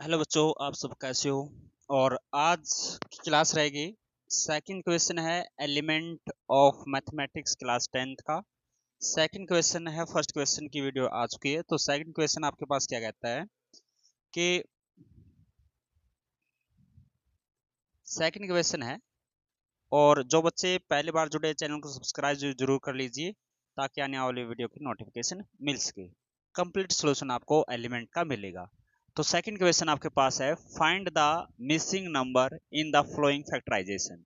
Hello बच्चों, आप सब कैसे हो। और आज की क्लास रहेगी। सेकंड क्वेश्चन है element of mathematics class 10th का। सेकंड क्वेश्चन है, फर्स्ट क्वेश्चन की वीडियो आ चुकी है, तो सेकंड क्वेश्चन आपके पास क्या कहता है कि सेकंड क्वेश्चन है। और जो बच्चे पहली बार जुड़े चैनल को सब्सक्राइब जरूर कर लीजिए ताकि आने वाली वीडियो की नोटिफिकेशन मिल सके। कंप्लीट सॉल्यूशन आपको एलिमेंट का मिलेगा। तो सेकंड क्वेश्चन आपके पास है, find the missing number in the following factorisation.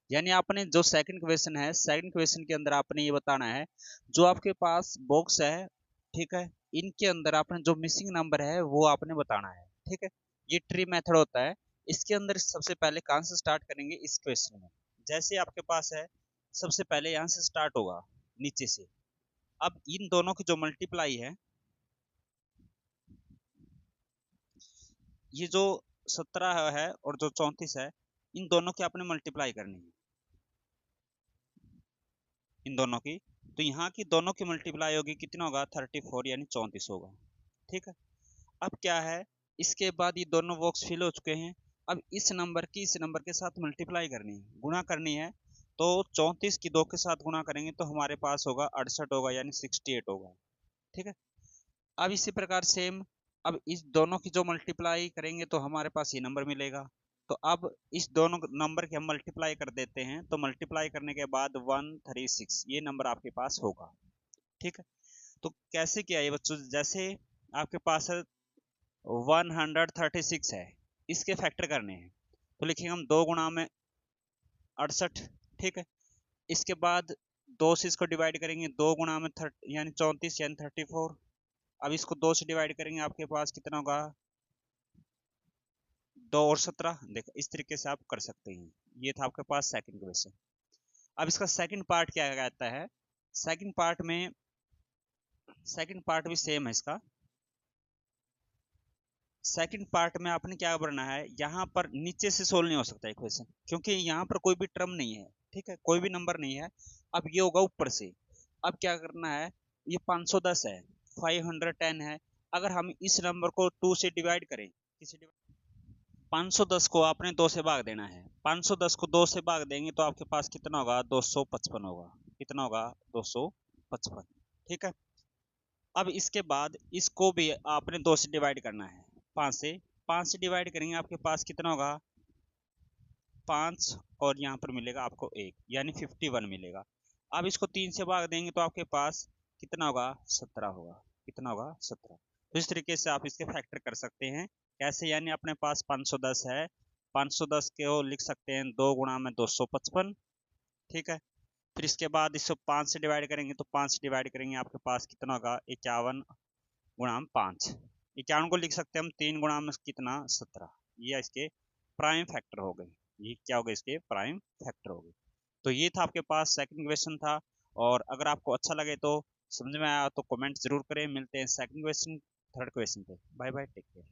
यानी आपने जो सेकंड क्वेश्चन है, सेकंड क्वेश्चन के अंदर आपने ये बताना है जो आपके पास बॉक्स है, ठीक है, इनके अंदर आपने जो मिसिंग नंबर है वो आपने बताना है। ठीक है, ये ट्री मेथड होता है। इसके अंदर सबसे पहले कहां से स्टार्ट करेंगे, इस क्वेश्चन में जैसे आपके पास है, सबसे पहले यहां से स्टार्ट होगा नीचे से। अब इन दोनों की जो मल्टीप्लाई है, ये जो 17 है और जो 34 है, इन दोनों की आपने मल्टीप्लाई करनी है, इन दोनों की। तो यहाँ की दोनों की मल्टीप्लाई होगी, कितना होगा 34 यानी 34 होगा। ठीक है, अब क्या है, इसके बाद ये दोनों बॉक्स फिल हो चुके हैं। अब इस नंबर की इस नंबर के साथ मल्टीप्लाई करनी है, गुणा करनी है। तो 34 की 2 के साथ गुणा करेंगे तो हमारे पास होगा 68 होगा, यानी 68 होगा। ठीक है, अब इसी प्रकार सेम, अब इस दोनों की जो मल्टीप्लाई करेंगे तो हमारे पास ये नंबर मिलेगा। तो अब इस दोनों नंबर की हम मल्टीप्लाई कर देते हैं, तो मल्टीप्लाई करने के बाद 136 ये नंबर आपके पास होगा। ठीक है, तो कैसे किया ये बच्चों, जैसे आपके पास 136 है, इसके फैक्टर करने हैं, तो लिखेंगे हम 2 गुणा में 68। ठीक है, इसके बाद 2 से इसको डिवाइड करेंगे, 2 गुणा में यानी 34 यानी 34। अब इसको 2 से डिवाइड करेंगे, आपके पास कितना होगा 2 और 17। देखो इस तरीके से आप कर सकते हैं। ये था आपके पास सेकंड क्वेश्चन। अब इसका सेकंड पार्ट क्या कहता है, सेकंड पार्ट में, सेकंड पार्ट भी सेम है इसका। सेकंड पार्ट में आपने क्या करना है, यहाँ पर नीचे से सोल्व नहीं हो सकता इक्वेशन, क्योंकि यहाँ पर कोई भी टर्म नहीं है। ठीक है, कोई भी नंबर नहीं है। अब ये होगा ऊपर से। अब क्या करना है, ये 510 है, 510 है। अगर हम इस नंबर को 2 से डिवाइड करें, किसी 510 को आपने 2 से भाग देना है। 510 को 2 से भाग देंगे तो आपके पास कितना होगा 255 होगा। कितना होगा 255। ठीक है, अब इसके बाद इसको भी आपने 2 से डिवाइड करना है, 5 से। 5 से डिवाइड करेंगे, आपके पास कितना होगा 5, और यहाँ पर मिलेगा आपको 1 यानी 51 मिलेगा। अब इसको 3 से भाग देंगे तो आपके पास कितना होगा 17 होगा। कितना होगा 17। तो इस तरीके से आप इसके फैक्टर कर सकते हैं। कैसे, यानी अपने पास 510 है, 510 को लिख सकते हैं 2 गुणा में 255। ठीक है, फिर इसके बाद इसको 5 से डिवाइड करेंगे, तो 5 से डिवाइड करेंगे आपके पास कितना होगा 51 गुणा में 5। 51 को लिख सकते हैं हम 3 गुणा में कितना 17। ये इसके प्राइम फैक्टर हो गए। ये क्या हो गए, इसके प्राइम फैक्टर हो गए। तो ये था आपके पास सेकंड क्वेश्चन था। और अगर आपको अच्छा लगे तो, समझ में आया तो कमेंट जरूर करें। मिलते हैं सेकंड क्वेश्चन, थर्ड क्वेश्चन पे। Bye bye, take care.